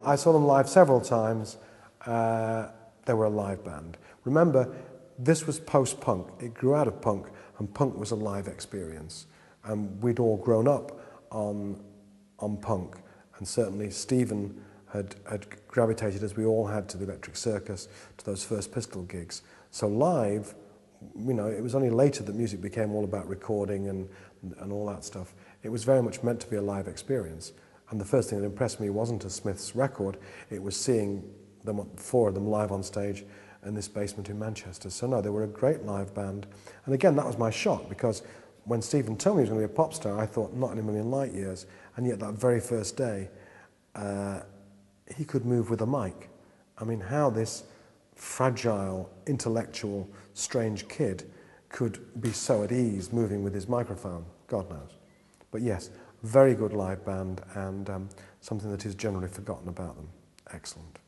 I saw them live several times. They were a live band. Remember, this was post-punk. It grew out of punk, and punk was a live experience. And we'd all grown up on punk, and certainly Stephen had gravitated, as we all had, to the Electric Circus, to those first Pistol gigs. So live, you know, it was only later that music became all about recording and all that stuff. It was very much meant to be a live experience. And the first thing that impressed me wasn't a Smiths record, it was seeing them, four of them live on stage in this basement in Manchester. So no, they were a great live band. And again, that was my shock, because when Stephen told me he was going to be a pop star, I thought, not in a million light years. And yet that very first day, he could move with a mic. I mean, how this fragile, intellectual, strange kid could be so at ease moving with his microphone, God knows. But yes, very good live band, and something that is generally forgotten about them. Excellent.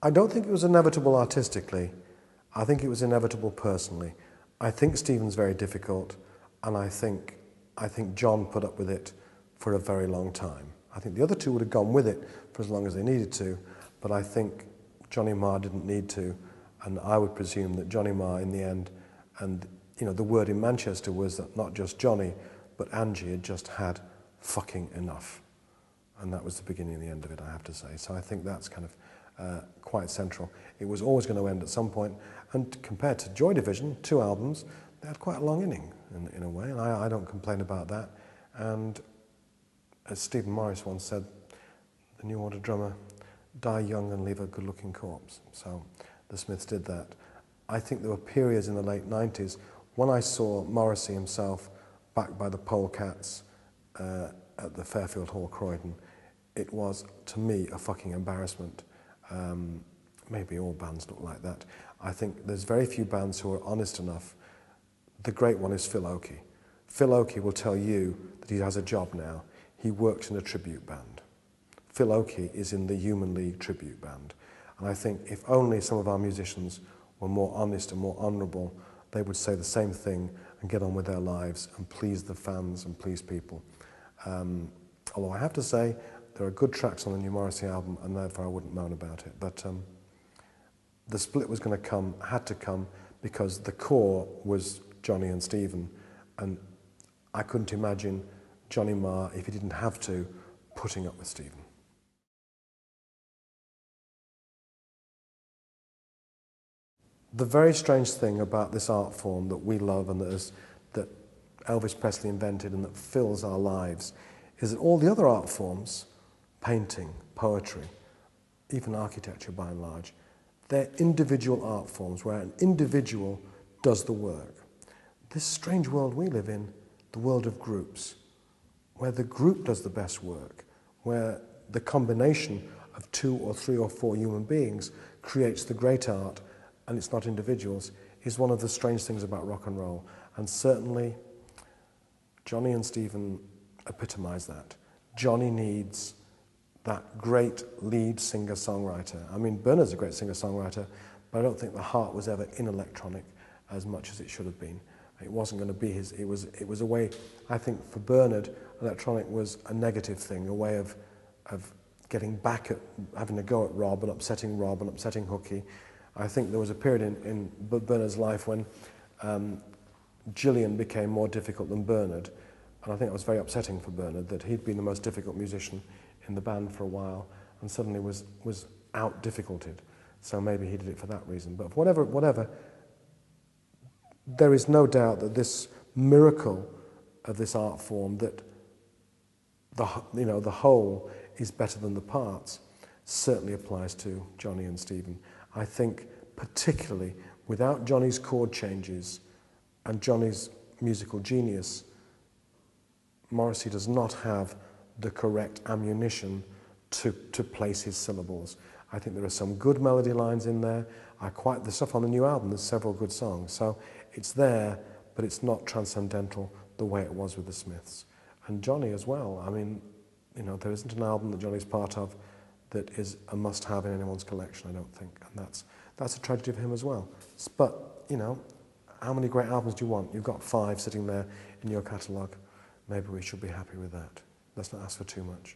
I don't think it was inevitable artistically. I think it was inevitable personally. I think Stephen's very difficult, and I think John put up with it for a very long time. I think the other two would have gone with it for as long as they needed to, but I think Johnny Marr didn't need to, and I would presume that Johnny Marr in the end, and you know, the word in Manchester was that not just Johnny, but Angie had just had fucking enough. And that was the beginning and the end of it, I have to say. So I think that's kind of quite central. It was always going to end at some point, and compared to Joy Division, 2 albums, they had quite a long inning in a way, and I don't complain about that. And as Stephen Morris once said, the New Order drummer, die young and leave a good-looking corpse. So the Smiths did that. I think there were periods in the late 90s when I saw Morrissey himself backed by the Polecats at the Fairfield Hall, Croydon. It was, to me, a fucking embarrassment. Maybe all bands look like that. I think there's very few bands who are honest enough. The great one is Phil Oakey. Phil Oakey will tell you that he has a job now. He works in a tribute band. Phil Oakey is in the Human League tribute band. And I think if only some of our musicians were more honest and more honourable, they would say the same thing and get on with their lives and please the fans and please people. Although I have to say, there are good tracks on the new Morrissey album, and therefore I wouldn't moan about it. But the split was going to come, had to come, because the core was Johnny and Stephen, and I couldn't imagine Johnny Marr, if he didn't have to, putting up with Stephen. The very strange thing about this art form that we love and that Elvis Presley invented and that fills our lives is that all the other art forms, painting, poetry, even architecture by and large, they're individual art forms where an individual does the work. This strange world we live in, the world of groups, where the group does the best work, where the combination of 2 or 3 or 4 human beings creates the great art, and it's not individuals, is one of the strange things about rock and roll. And certainly, Johnny and Stephen epitomize that. Johnny needs that great lead singer-songwriter. I mean, Bernard's a great singer-songwriter, but I don't think the heart was ever in electronic as much as it should have been. It wasn't going to be his, it was a way, I think for Bernard, electronic was a negative thing, a way of getting back at, having a go at Rob and upsetting Hooky. I think there was a period in Bernard's life when Gillian became more difficult than Bernard, and I think it was very upsetting for Bernard that he'd been the most difficult musician in the band for a while and suddenly was out-difficulted. So maybe he did it for that reason. But whatever, there is no doubt that this miracle of this art form, that the whole is better than the parts, certainly applies to Johnny and Stephen. I think particularly without Johnny's chord changes and Johnny's musical genius, Morrissey does not have the correct ammunition to place his syllables. I think there are some good melody lines in there. The stuff on the new album, there's several good songs. So it's there, but it's not transcendental the way it was with the Smiths. And Johnny as well. I mean, you know, there isn't an album that Johnny's part of that is a must-have in anyone's collection, I don't think. And that's a tragedy for him as well. But, you know, how many great albums do you want? You've got 5 sitting there in your catalogue. Maybe we should be happy with that. Let's not ask for too much.